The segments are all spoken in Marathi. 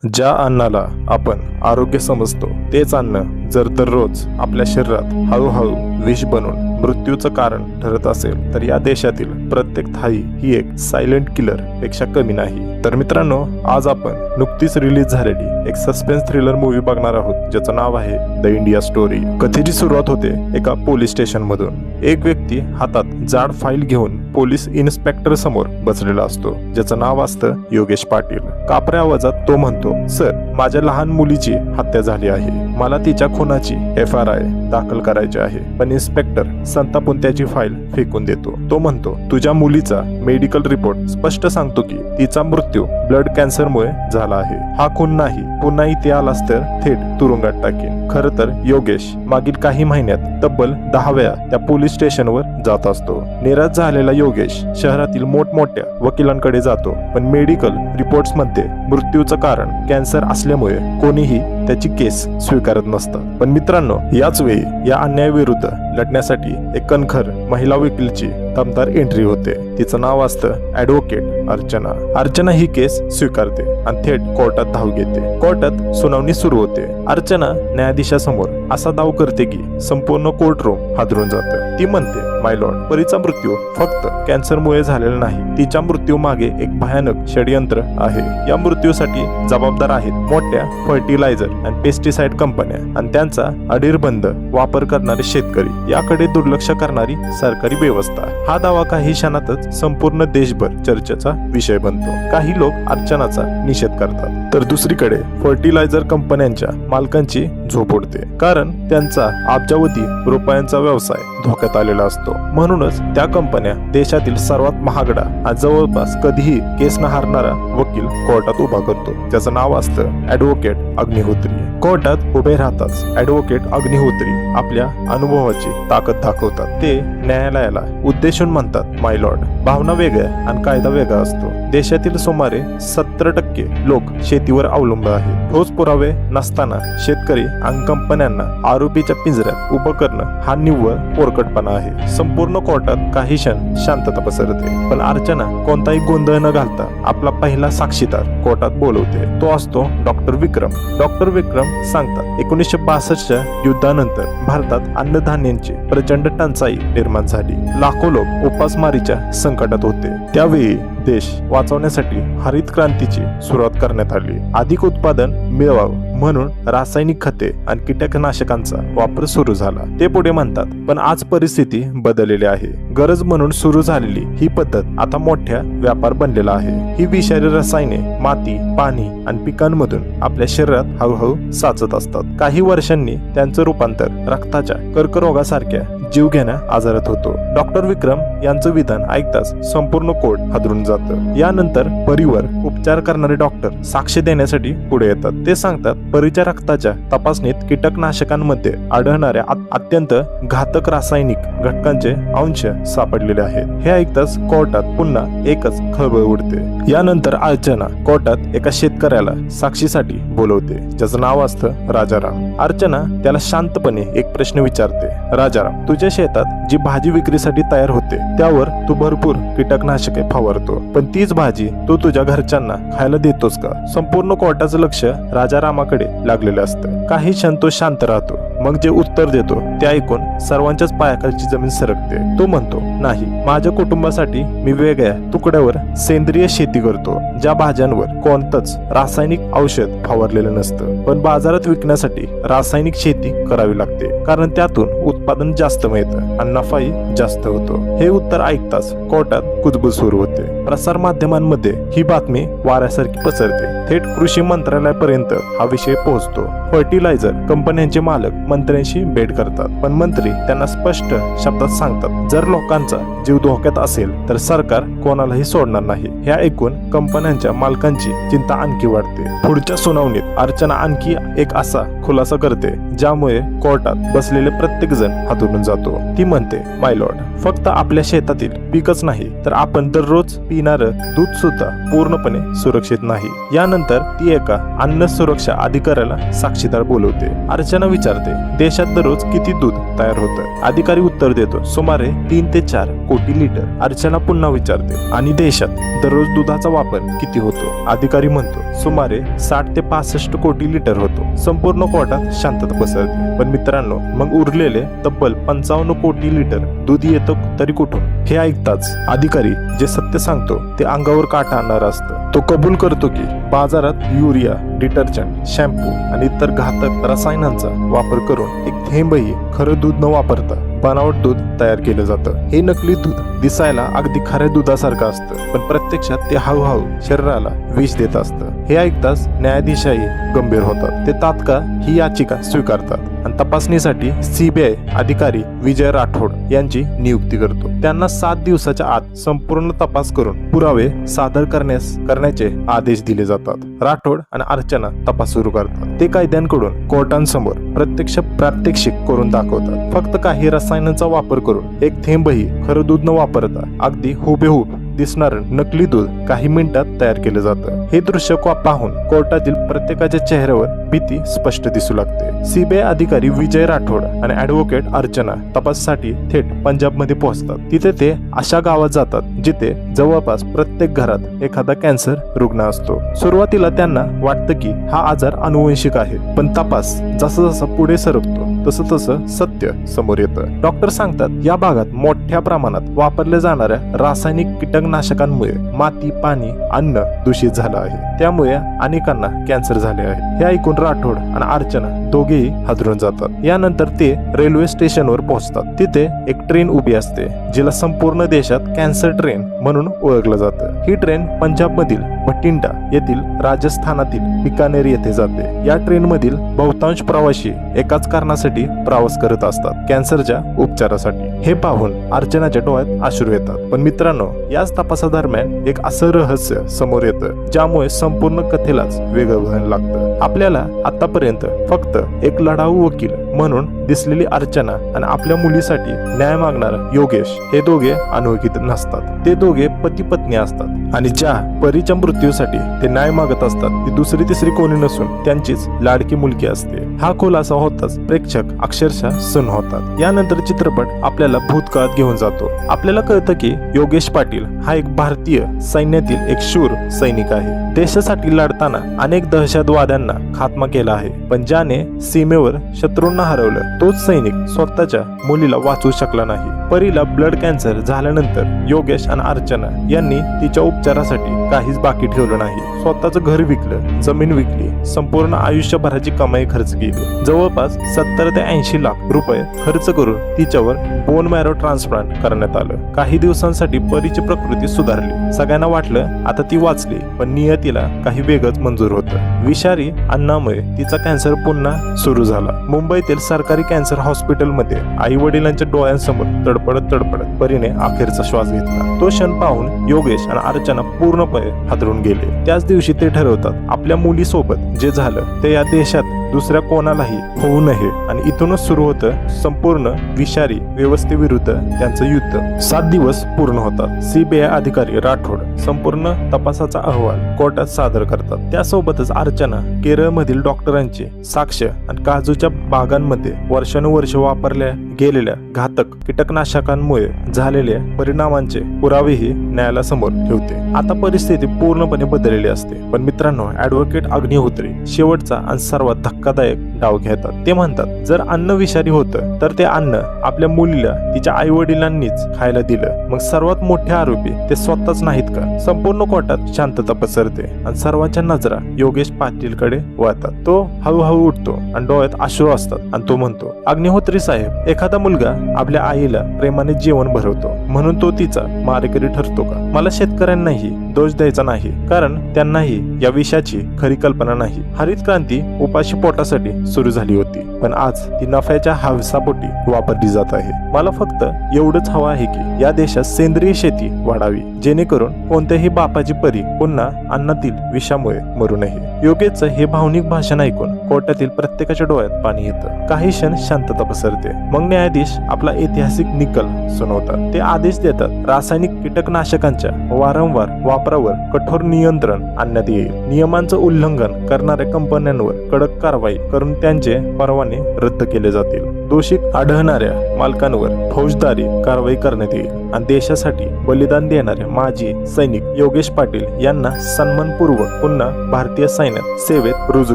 ज्या अन्नाला आपण आरोग्य समजतो तेच अन्न जर दररोज आपल्या शरीरात हळूहळू विष बनून मृत्यूचं कारण ठरत असेल तर या देशातील प्रत्येक थाळी ही एक सायलेंट किलर पेक्षा कमी नाही. तर मित्रांनो, आज आपण नुकतीच रिलीज झालेली एक सस्पेन्स थ्रिलर मूवी बघणार आहोत ज्याचं नाव आहे द इंडिया स्टोरी. कथेची सुरुवात होते एका पोलीस स्टेशन मधून. एक व्यक्ती हातात जाड फाईल घेऊन पोलीस इन्स्पेक्टर समोर बसलेला असतो ज्याचं नाव असतं योगेश पाटील. कापऱ्या आवाजात तो म्हणतो, सर, माझ्या लहान मुलीची हत्या झाली आहे. मला तिच्या खुनाची FRI दाखल करायची आहे. पण इन्स्पेक्टर संतापून त्याची फाईल फेकून देतो. तो म्हणतो, तुझ्या मुलीचा मेडिकल रिपोर्ट स्पष्ट सांगतो की तिचा मृत्यू ब्लड कॅन्सरमुळे झाला आहे. हा खून नाही. पुन्हा इथे आलास तर थेट तुरुंगात टाकेन. खरं तर योगेश मागील काही महिन्यात तब्बल 10 वेळा त्या पोलीस स्टेशनवर जात असतो. निराश झालेला योगेश शहरातील मोठमोठ्या वकिलांकडे जातो, पण मेडिकल रिपोर्ट्स मध्ये मृत्यूचं कारण कॅन्सर असल्यामुळे कोणीही त्याची केस स्वीकारत नसतात. पण मित्रांनो, याच वेळी या अन्यायाविरुद्ध लढण्यासाठी एक कणखर महिला वकीलची दमदार एंट्री होते. तिचं नाव असतं ॲडव्होकेट अर्चना. अर्चना ही केस स्वीकारते आणि थेट कोर्टात धाव घेते. कोर्टात सुनावणी सुरू होते. अर्चना न्यायाधीशासमोर असा दाव करते की संपूर्ण कोर्ट रूम हादरून जातं. ती म्हणते, माय लॉर्ड, परीचा मृत्यू फक्त कॅन्सरमुळे झालेला नाही. तिच्या मृत्यू मागे एक भयानक षडयंत्र आहे. या मृत्यूसाठी जबाबदार आहेत मोठ्या फर्टिलायझर आणि पेस्टिसाइड कंपन्या आणि त्यांचा अधीरबंद वापर करणारे शेतकरी, याकडे दुर्लक्ष करणारी सरकारी व्यवस्था. हा दावा काही क्षणातच संपूर्ण देशभर चर्चेचा विषय बनतो. काही लोक अर्चनाचा निषेध करतात तर दुसरीकडे फर्टिलायझर कंपन्यांच्या मालकांची झोप उडते, कारण त्यांचा अब्जावधी रुपयांचा व्यवसाय धोक्यात आलेला असतो. म्हणूनच त्या कंपन्या देशातील सर्वात महागडा आणि जवळपास कधीही केस न हारणारा वकील कोर्टात उभा करतो, ज्याचं नाव असतं ॲडव्होकेट अग्निहोत्री. कोर्टात उभे राहताच ॲडव्होकेट अग्निहोत्री आपल्या अनुभवाची ताकद दाखवतात. ते न्यायालयाला उद्देशून म्हणतात, माय लॉर्ड, भावना वेगळ्या आणि कायदा वेगळा असतो. देशातील सुमारे 70% लोक शेतीवर अवलंबून आहेत. ठोस पुरावे नसताना शेतकरी आणि कंपन्यांना आरोपीच्या पिंजऱ्यात उभं करणं हा निव्वळ पोरकटपणा आहे. संपूर्ण कोर्टात काही क्षण शांतता पसरते, पण अर्चना कोणताही गोंधळ न घालता आपला पहिला साक्षीदार कोर्टात बोलवते. तो असतो डॉक्टर विक्रम. डॉक्टर विक्रम सांगतात, 1962च्या युद्धानंतर भारतात अन्नधान्यांची प्रचंड टंचाई निर्माण झाली. लाखो लोक उपासमारीच्या संकटात होते. त्यावेळी देश वाचवण्यासाठी हरित क्रांतीची सुरुवात करण्यात आली. अधिक उत्पादन मिळवावं म्हणून रासायनिक खते आणि कीटकनाशकांचा वापर सुरू झाला. ते पुढे म्हणतात, पण आज परिस्थिती बदललेली आहे. गरज म्हणून सुरू झालेली ही पद्धत आता मोठ्या व्यापार बनलेला आहे. ही विषारी रसायने माती, पाणी आणि पिकांमधून आपल्या शरीरात हळूहळू साचत असतात. काही वर्षांनी त्यांचं रूपांतर रक्ताच्या कर्करोगासारख्या जीवघेण्या आजारात होतो. डॉक्टर विक्रम यांचं विधान ऐकताच संपूर्ण कोर्ट हादरून जातं. यानंतर परीवर उपचार करणारे डॉक्टर साक्ष देण्यासाठी पुढे येतात. ते सांगतात, परीच्या रक्ताच्या तपासणीत कीटकनाशकांमध्ये आढळणाऱ्या अत्यंत घातक रासायनिक घटकांचे अंश सापडलेले आहेत. हे ऐकताच कोर्टात पुन्हा एकच खळबळ उडते. यानंतर अर्चना कोर्टात एका शेतकऱ्याला साक्षीसाठी बोलवते, ज्याचं नाव असतं राजाराम. अर्चना त्याला शांतपणे एक प्रश्न विचारते, राजाराम, तुझ्या शेतात जी भाजी विक्रीसाठी तयार होते त्यावर तू भरपूर कीटकनाशके फवारतो, पण तीच भाजी तू तुझ्या घरच्यांना खायला देतोस का? संपूर्ण कोर्टाचं लक्ष राजारामाकडे लागलेलं असतं. काही क्षण तो शांत राहतो, मग जे उत्तर देतो ते ऐकून सर्वांच्याच पायाखालची जमीन सरकते. तो म्हणतो, नाही, माझ्या कुटुंबासाठी मी वेगळ्या तुकड्यावर सेंद्रिय शेती करतो, ज्या भाज्यांवर कोणतंच रासायनिक औषध फवारलेलं नसतं. पण बाजारात विकण्यासाठी रासायनिक शेती करावी लागते, कारण त्यातून उत्पादन जास्त मिळतं आणि नफाही जास्त होतो. हे उत्तर ऐकताच कोर्टात कुजबूज सुरू होते. प्रसार माध्यमांमध्ये ही बातमी वाऱ्यासारखी पसरते. थेट कृषी मंत्रालयापर्यंत हा विषय पोहोचतो. फर्टिलायझर कंपन्यांचे मालक मंत्र्यांशी भेट करतात, पण मंत्री त्यांना स्पष्ट शब्दात सांगतात, जर लोकांचा जीव धोक्यात असेल तर सरकार कोणालाही सोडणार नाही. हे ऐकून कंपन्यांच्या मालकांची चिंता आणखी वाढते. पुढच्या सुनावणीत अर्चना आणखी एक असा खुलासा करते, ज्यामुळे कोर्टात बसलेले प्रत्येक जण हादरून जातो. ती म्हणते, माय लॉर्ड, फक्त आपल्या शेतातील पीकच नाही तर आपण दररोज पिणारं दूध सुद्धा पूर्णपणे सुरक्षित नाही. यानंतर ती एका अन्न सुरक्षा अधिकाऱ्याला साक्षीदार बोलवते. अर्चना विचारते, देशात दररोज किती दूध तयार होतं? अधिकारी उत्तर देतो, सुमारे 3 ते 4 कोटी लिटर. अर्चना पुन्हा विचारते, आणि देशात दररोज दुधाचा वापर किती होतो? अधिकारी म्हणतो, सुमारे 60 ते 65 कोटी लिटर होतो. संपूर्ण कोर्टात शांतता पसरते. पण मित्रांनो, मग उरलेले तब्बल 55 कोटी लिटर दूध येतं तरी कुठून? हे ऐकताच अधिकारी जे सत्य सांगतो ते अंगावर काटा आणणार असतं. तो कबूल करतो की बाजारात युरिया, डिटर्जंट, शॅम्पू आणि इतर घातक रसायनांचा वापर करून एक थेंबही खरं दूध न वापरता बनावट दूध तयार केलं जातं. हे नकली दूध दिसायला अगदी खऱ्या दुधासारखं असतं, पण प्रत्यक्षात ते हळूहळू शरीराला विष देत असतं. हे ऐकताच न्यायाधीशही गंभीर होतात. ते तात्काळ ही याचिका स्वीकारतात आणि तपासणीसाठी CBI अधिकारी विजय राठोड यांची नियुक्ती करतो. त्यांना 7 दिवसाच्या आत संपूर्ण तपास करून पुरावे सादर करण्याचे आदेश दिले जातात. राठोड आणि अर्चना तपास सुरू करतात. ते कैद्यांकडून कोर्टांसमोर प्रत्यक्ष प्रात्यक्षिक करून दाखवतात. फक्त काही रसायनांचा वापर करून एक थेंबही खरं दूध न वापरता अगदी हुबेहूब दिसणारं नकली दूध काही मिनिटात तयार केलं जातं. हे दृश्य पाहून कोर्टातील प्रत्येकाच्या चेहऱ्यावर भीती स्पष्ट दिसू लागते. CBI अधिकारी विजय राठोड आणि ॲडव्होकेट अर्चना तपासासाठी थेट पंजाबमध्ये पोहोचतात. तिथे ते अशा गावात जातात जिथे जवळपास प्रत्येक घरात एखादा कॅन्सर रुग्ण असतो. सुरुवातीला त्यांना वाटतं की हा आजार अनुवंशिक आहे, पण तपास जसा जसा पुढे सरकतो तसं तसं सत्य समोर येतं. डॉक्टर सांगतात, या भागात मोठ्या प्रमाणात वापरल्या जाणाऱ्या रासायनिक कीटकनाशकांमुळे माती, पाणी, अन्न दूषित झालं आहे. त्यामुळे अनेकांना कॅन्सर झाले आहे. हे ऐकून राठोड आणि अर्चना दोघेही हादरून जातात. यानंतर ते रेल्वे स्टेशनवर पोहोचतात. तिथे एक ट्रेन उभी असते, जिला संपूर्ण देशात कॅन्सर ट्रेन म्हणून ओळखलं जातं. ही ट्रेन पंजाबमधील भटिंडा येथील राजस्थानातील बिकानेर येथे जाते. या ट्रेन मधील बहुतांश प्रवासी एकाच कारणासाठी प्रवास करत असतात, कॅन्सरच्या उपचारासाठी. हे पाहून अर्चनाच्या डोळ्यात अश्रू येतात. पण मित्रांनो, याच तपासादरम्यान एक असं रहस्य समोर येतं ज्यामुळे संपूर्ण कथेलाच वेगळं वळण लागतं. आपल्याला आतापर्यंत फक्त एक लढाऊ वकील म्हणून दिसलेली अर्चना आणि आपल्या मुलीसाठी न्याय मागणारा योगेश हे दोघे अनोळखीत नसतात. ते दोघे पती पत्नी असतात आणि ज्या परीच्या मृत्यूसाठी ते न्याय मागत असतात ती दुसरी तिसरी कोणी नसून त्यांचीच लाडकी मुलगी असते. हा खुलासा होताच प्रेक्षक अक्षरशः सुन्न होतात. यानंतर चित्रपट आपल्याला भूतकाळात घेऊन जातो. आपल्याला कळतं की योगेश पाटील हा एक भारतीय सैन्यातील एक शूर सैनिक आहे. देशासाठी लढताना अनेक दहशतवाद्यांना खात्मा केला आहे, पण ज्याने सीमेवर शत्रूंना हरवलं तोच सैनिक स्वतःच्या मुलीला वाचवू शकला नाही. परीला ब्लड कॅन्सर झाल्यानंतर योगेश आणि अर्चना यांनी तिच्या उपचारासाठी काहीच बाकी ठेवलं नाही. स्वतःचं घर विकलं, जमीन विकली, संपूर्ण आयुष्यभराची कमाई खर्च केली. जवळपास 70 ते 80 लाख रुपये खर्च करून तिच्यावर बोन मॅरो ट्रान्सप्लांट करण्यात आलं. काही दिवसांसाठी परीची प्रकृती सुधारली. सगळ्यांना वाटलं आता ती वाचली, पण नियतीला काही वेगळंच मंजूर होतं. विषारी अन्नामुळे तिचा कॅन्सर पुन्हा सुरू झाला. मुंबईतील सरकारी कॅन्सर हॉस्पिटलमध्ये आई वडिलांच्या डोळ्यांसमोर तडपडत परीने अखेरचा श्वास घेतला. तो क्षण पाहून योगेश आणि अर्चना पूर्णपणे हादरून गेले. त्याच दिवशी ते ठरवतात आपल्या मुलीसोबत जे झालं ते या देशात दुसऱ्या कोणालाही होऊ नये आणि इथूनच सुरू होतं संपूर्ण विषारी व्यवस्थेविरुद्ध त्यांचं युद्ध. 7 दिवस पूर्ण होतात. CBI अधिकारी राठोड संपूर्ण तपासाचा अहवाल कोर्टात सादर करतात. त्यासोबतच अर्चना केरळमधील डॉक्टरांची साक्ष आणि काजूच्या बागांमध्ये वर्षानुवर्ष वापरल्या गेलेल्या घातक कीटकनाशकांमुळे झालेल्या परिणामांचे पुरावेही न्यायालयासमोर ठेवते. आता परिस्थिती पूर्णपणे बदललेली असते. पण मित्रांनो, ॲडव्होकेट अग्निहोत्री शेवटचा आणि सर्वात धक्कादायक डाव घेतात. ते म्हणतात जर अन्न विषारी होतं तर ते अन्न आपल्या मुलीला तिच्या आई वडिलांनीच खायला दिलं, मग सर्वात मोठे आरोपी ते स्वतःच नाहीत का? संपूर्ण कोर्टात शांतता पसरते आणि सर्वांच्या नजरा योगेश पाटीलकडे वळतात. तो हळूहळू उठतो आणि डोळ्यात अश्रू असतात आणि तो म्हणतो, अग्निहोत्री साहेब, एखाद्या एखादा मुलगा आपल्या आईला प्रेमाने जेवण भरवतो म्हणून तो तिचा मारेकरी ठरतो का? मला शेतकऱ्यांनाही दोष द्यायचा नाही, कारण त्यांनाही या विषयाची खरी कल्पना नाही. हरित क्रांती उपाशी पोटासाठी सुरू झाली होती, पण आज ती नफ्याच्या हवसापोटी वापरली जात आहे. मला फक्त एवढंच हवं आहे की या देशात सेंद्रिय शेती वाढावी, जेणेकरून कोणत्याही बापाची परी पुन्हा अन्नातील विषामुळे मरू नये. योगेशचं हे भावनिक भाषण ऐकून कोर्टातील प्रत्येकाच्या डोळ्यात पाणी येतं. काही क्षण शांतता पसरते. मग न्यायाधीश आपला ऐतिहासिक निकाल सुनावतात. ते आदेश देतात, रासायनिक कीटकनाशकांच्या वारंवार वापरावर कठोर नियंत्रण आणण्यात येईल. नियमांचं उल्लंघन करणाऱ्या कंपन्यांवर कडक कारवाई करून त्यांचे परवाने रद्द केले जातील. दोषी आढळणाऱ्या मालकांवर फौजदारी कारवाई करण्यात येईल आणि देशासाठी बलिदान देणाऱ्या माजी सैनिक योगेश पाटील यांना सन्मानपूर्वक पुन्हा भारतीय सैन्यात सेवेत रुजू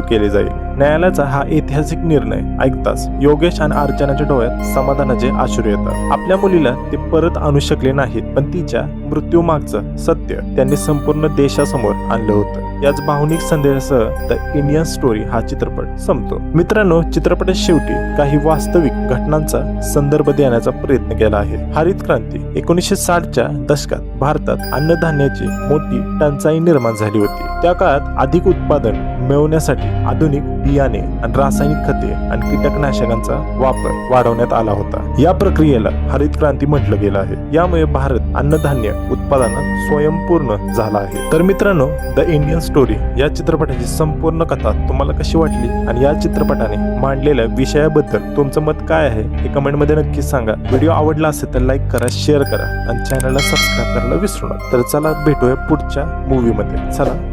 केले जाईल. न्यायालयाचा हा ऐतिहासिक निर्णय ऐकताच योगेश आणि अर्चनाच्या डोळ्यात समाधानाचे अश्रू येतात. आपल्या मुलीला ते परत आणू शकले नाहीत, पण तिच्या मृत्यूमागचं सत्य त्यांनी संपूर्ण देशासमोर आणलं होतं. याच भावनिक संदेशासह द इंडियन स्टोरी हा चित्रपट संपतो. मित्रांनो, चित्रपटात शेवटी काही वास्तविक घटनांचा संदर्भ देण्याचा प्रयत्न केला आहे. हरित क्रांती 1960च्या दशकात भारतात अन्नधान्याची मोठी टंचाई निर्माण झाली होती. त्या काळात अधिक उत्पादन मिळवण्यासाठी आधुनिक बियाणे आणि रासायनिक खते आणि कीटकनाशकांचा वापर वाढवण्यात आला होता. या प्रक्रियेला हरित क्रांती म्हटलं गेलं आहे. यामुळे भारत अन्नधान्य उत्पादनात स्वयंपूर्ण झाला आहे. तर मित्रांनो, द इंडियन स्टोरी या चित्रपटाची संपूर्ण कथा तुम्हाला कशी वाटली आणि या चित्रपटाने मांडलेल्या विषयाबद्दल तुमचं मत काय आहे हे कमेंटमध्ये नक्कीच सांगा. व्हिडिओ आवडला असेल तर लाईक करा, शेअर करा आणि चॅनलला सबस्क्राईब करायला विसरू नका. तर चला भेटूया पुढच्या मूवीमध्ये. चला.